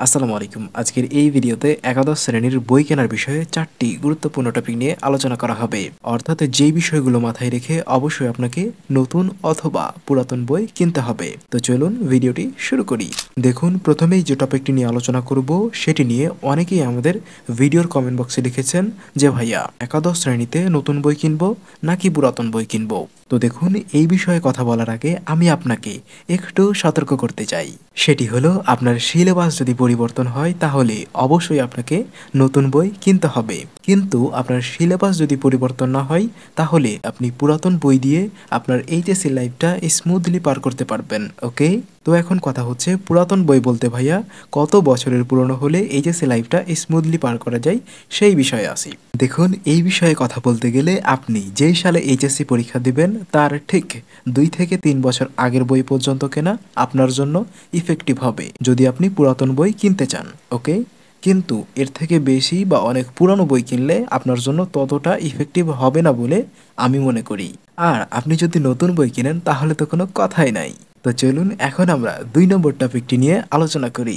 আসসালামু আলাইকুম। আজকের এই ভিডিওতে একাদশ শ্রেণীর বই কেনার বিষয়ে 4টি গুরুত্বপূর্ণ টপিক নিয়ে আলোচনা করা হবে। অর্থাৎ যেই বিষয়গুলো মাথায় রেখে অবশ্যই আপনাকে নতুন অথবা পুরাতন বই কিনতে হবে। তো চলুন ভিডিওটি শুরু করি। দেখুন, প্রথমেই যে টপিকটি নিয়ে আলোচনা করব সেটি নিয়ে অনেকেই আমাদের ভিডিওর কমেন্ট বক্সে লিখেছেন যে ভাইয়া, একাদশ শ্রেণীতে নতুন বই কিনবো নাকি পুরাতন বই কিনবো। তো দেখুন, এই বিষয়ে কথা বলার আগে আমি আপনাকে একটু সতর্ক করতে চাই। সেটি হলো, আপনার সিলেবাস যদি পরিবর্তন হয় তাহলে অবশ্যই আপনাকে নতুন বই কিনতে হবে। কিন্তু আপনার সিলেবাস যদি পরিবর্তন না হয় তাহলে আপনি পুরাতন বই দিয়ে আপনার এইচএসসি লাইফটা স্মুথলি পার করতে পারবেন। ওকে, তো এখন কথা হচ্ছে, পুরাতন বই বলতে ভাইয়া কত বছরের পুরনো হলে এইচএসসি লাইফটা স্মুথলি পার করা যায় সেই বিষয়ে আসি। দেখুন, এই বিষয়ে কথা বলতে গেলে আপনি যেই সালে এইচএসসি পরীক্ষা দিবেন তার ঠিক 2 থেকে 3 বছর আগের বই পর্যন্ত কেনা আপনার জন্য ইফেক্টিভ হবে যদি আপনি পুরাতন বই কিনতে চান। ওকে, কিন্তু এর থেকে বেশি বা অনেক পুরানো বই কিনলে আপনার জন্য ততটা ইফেক্টিভ হবে না বলে আমি মনে করি। আর আপনি যদি নতুন বই কিনেন তাহলে তো কোনো কথাই নাই। তো চলুন এখন আমরা 2 নম্বর টপিকটি নিয়ে আলোচনা করি।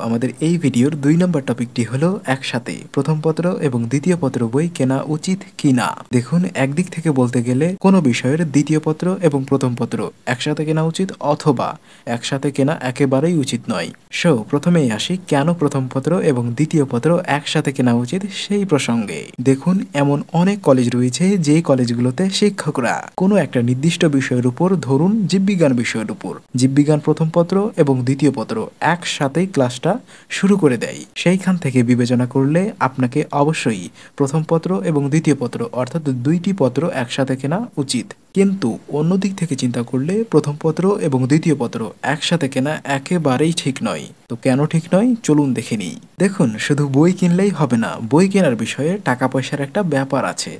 আমাদের এই ভিডিওর 2 নম্বর টপিকটি হলো একসাথে প্রথম পত্র এবং দ্বিতীয় পত্র বই কেনা উচিত কিনা। দেখুন, একদিক থেকে বলতে গেলে কোনো বিষয়ের দ্বিতীয় পত্র এবং প্রথম পত্র একসাথে কেনা উচিত অথবা একসাথে কেনা একেবারেই উচিত নয়। প্রথমেই আসি কেন প্রথম পত্র এবং দ্বিতীয় পত্র একসাথে কেনা উচিত সেই প্রসঙ্গে। দেখুন, এমন অনেক কলেজ রয়েছে যেই কলেজগুলোতে শিক্ষকরা কোনো একটা নির্দিষ্ট বিষয়ের উপর, ধরুন জীববিজ্ঞান বিষয়ের উপর, জীববিজ্ঞান প্রথম পত্র এবং দ্বিতীয় পত্র একসাথেই ক্লাসটা শুরু করে দেয়। সেইখান থেকে বিবেচনা করলে আপনাকে অবশ্যই প্রথম পত্র এবং দ্বিতীয় পত্র অর্থাৎ 2টি পত্র একসাথে কেনা উচিত। কিন্তু অন্যদিক থেকে চিন্তা করলে প্রথম পত্র এবং দ্বিতীয় পত্র একসাথে কেনা একেবারেই ঠিক নয়। তো কেন ঠিক নয় চলুন দেখে নিই। দেখুন, শুধু বই কিনলেই হবে না, বই কেনার বিষয়ে টাকা পয়সার একটা ব্যাপার আছে।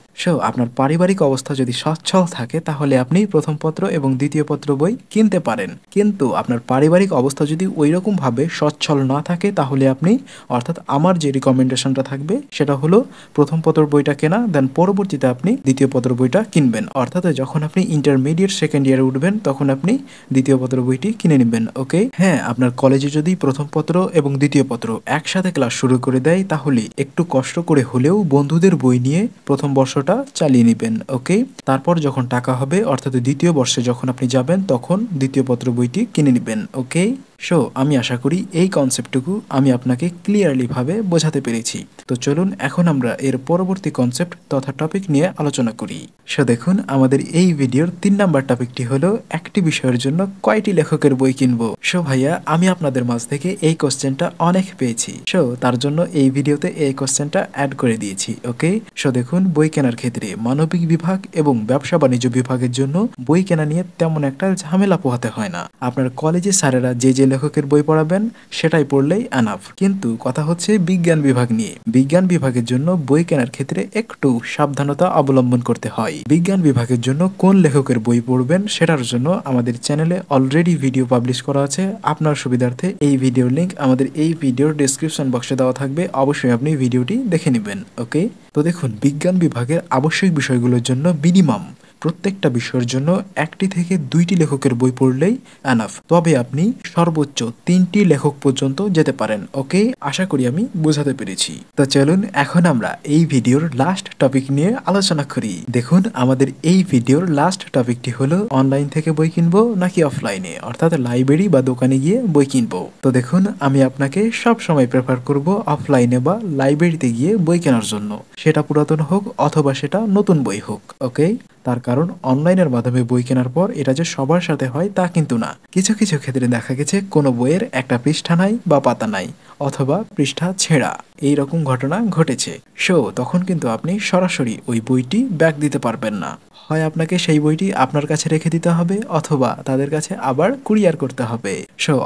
আপনার পারিবারিক অবস্থা যদি সচ্ছল থাকে তাহলে আপনি প্রথম পত্র এবং দ্বিতীয় পত্র বই কিনতে পারেন। কিন্তু আপনার পারিবারিক অবস্থা যদি ওইরকম ভাবে সচ্ছল না থাকে তাহলে আপনি, অর্থাৎ আমার যে রিকমেন্ডেশনটা থাকবে সেটা হলো প্রথম পত্র বইটা কেনা, দেন পরবর্তীতে আপনি দ্বিতীয় পত্র বইটা কিনবেন। অর্থাৎ যখন আপনি ইন্টারমিডিয়েট সেকেন্ড ইয়ারে উঠবেন তখন আপনি দ্বিতীয় পত্র বইটি কিনে নেবেন। ওকে, হ্যাঁ, আপনার কলেজে যদি প্রথম পত্র এবং দ্বিতীয় পত্র একসাথে ক্লাস শুরু করে দেয় তাহলে একটু কষ্ট করে হলেও বন্ধুদের বই নিয়ে প্রথম বর্ষটা চালিয়ে নেবেন। ওকে, তারপর যখন টাকা হবে অর্থাৎ দ্বিতীয় বর্ষে যখন আপনি যাবেন তখন দ্বিতীয় পত্র বইটি কিনে নেবেন। ওকে, আমি আশা করি এই কনসেপ্টটুকু আমি আপনাকে ক্লিয়ারলি ভাবে বোঝাতে পেরেছি। তো চলুন এখন আমরা এর পরবর্তী কনসেপ্ট তথা টপিক নিয়ে আলোচনা করি। দেখুন, আমাদের এই ভিডিওর 3 নম্বর টপিকটি হলো একটি বিষয়ের জন্য কয়টি লেখকের বই কিনবো। ভাইয়া, আমি আপনাদের মাঝ থেকে এই কোশ্চেনটা অনেক পেয়েছি, তার জন্য এই ভিডিওতে এই কোশ্চেনটা অ্যাড করে দিয়েছি। ওকে, দেখুন, বই কেনার ক্ষেত্রে মানবিক বিভাগ এবং ব্যবসা বাণিজ্য বিভাগের জন্য বই কেনা নিয়ে তেমন একটা ঝামেলা পোহাতে হয় না। আপনার কলেজে স্যারেরা যে যে লেখকের বই পড়াবেন সেটাই পড়লেই এনাফ। কিন্তু কথা হচ্ছে বিজ্ঞান বিভাগ নিয়ে। বিজ্ঞান বিভাগের জন্য বই কেনার ক্ষেত্রে একটু সাবধানতা অবলম্বন করতে হয়। বিজ্ঞান বিভাগের জন্য কোন লেখকের বই পড়বেন সেটার জন্য আমাদের চ্যানেলে অলরেডি ভিডিও পাবলিশ করা আছে। আপনার সুবিধার্থে এই ভিডিওর লিংক আমাদের এই ভিডিওর ডেসক্রিপশন বক্সে দেওয়া থাকবে, অবশ্যই আপনি ভিডিওটি দেখে নেবেন। ওকে, তো দেখুন, বিজ্ঞান বিভাগের আবশ্যিক বিষয়গুলোর জন্য মিনিমাম প্রত্যেকটা বিষয়ের জন্য 1টি থেকে 2টি লেখকের বই পড়লেই এনাফ। তবে আপনি সর্বোচ্চ 3টি লেখক পর্যন্ত যেতে পারেন। ওকে, আশা করি আমি বোঝাতে পেরেছি। তো চলুন এখন আমরা এই ভিডিওর লাস্ট টপিক নিয়ে আলোচনা করি। দেখুন, আমাদের এই ভিডিওর লাস্ট টপিকটি হলো অনলাইন থেকে বই কিনবো নাকি অফলাইনে, অর্থাৎ লাইব্রেরি বা দোকানে গিয়ে বই কিনবো। তো দেখুন, আমি আপনাকে সব সময় প্রেফার করব অফলাইনে বা লাইব্রেরিতে গিয়ে বই কেনার জন্য, সেটা পুরাতন হোক অথবা সেটা নতুন বই হোক। ওকে, তার কারণ অনলাইনের মাধ্যমে বই কেনার পর এটা যে সবার সাথে হয় তা কিন্তু না। কিছু কিছু ক্ষেত্রে দেখা গেছে কোনো বইয়ের একটা পৃষ্ঠা নাই বা পাতা নাই অথবা পৃষ্ঠা ছেঁড়া, এই রকম ঘটনা ঘটেছে। তখন কিন্তু আপনি সরাসরি ওই বইটি ব্যাক দিতে পারবেন না। হয় আপনাকে সেই বইটি আপনার কাছে রেখে দিতে হবে অথবা তাদের কাছে আবার কুরিয়ার করতে হবে।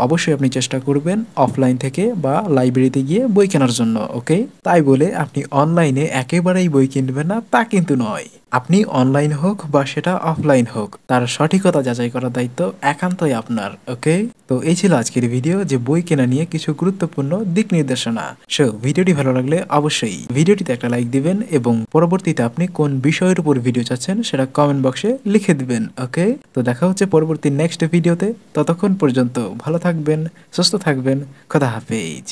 অবশ্যই আপনি চেষ্টা করবেন অফলাইন থেকে বা লাইব্রেরিতে গিয়ে বই কেনার জন্য। ওকে, তাই বলে আপনি অনলাইনে একেবারেই বই কিনবেন না তা কিন্তু নয়। আপনি অনলাইন হোক বা সেটা অফলাইন হোক, তার সঠিকতা যাচাই করার দায়িত্ব একান্তই আপনার। ওকে, তো এই ছিল আজকের ভিডিও, যে বই কেনা নিয়ে কিছু গুরুত্বপূর্ণ দিক নির্দেশনা। ভিডিওটি ভালো লাগলে অবশ্যই ভিডিওটিতে একটা লাইক দিবেন এবং পরবর্তীতে আপনি কোন বিষয়ের উপর ভিডিও চাচ্ছেন সেটা কমেন্ট বক্সে লিখে দিবেন। ওকে, তো দেখা হচ্ছে পরবর্তী নেক্সট ভিডিওতে। ততক্ষণ পর্যন্ত ভালো থাকবেন, সুস্থ থাকবেন, খোদা হাফেজ।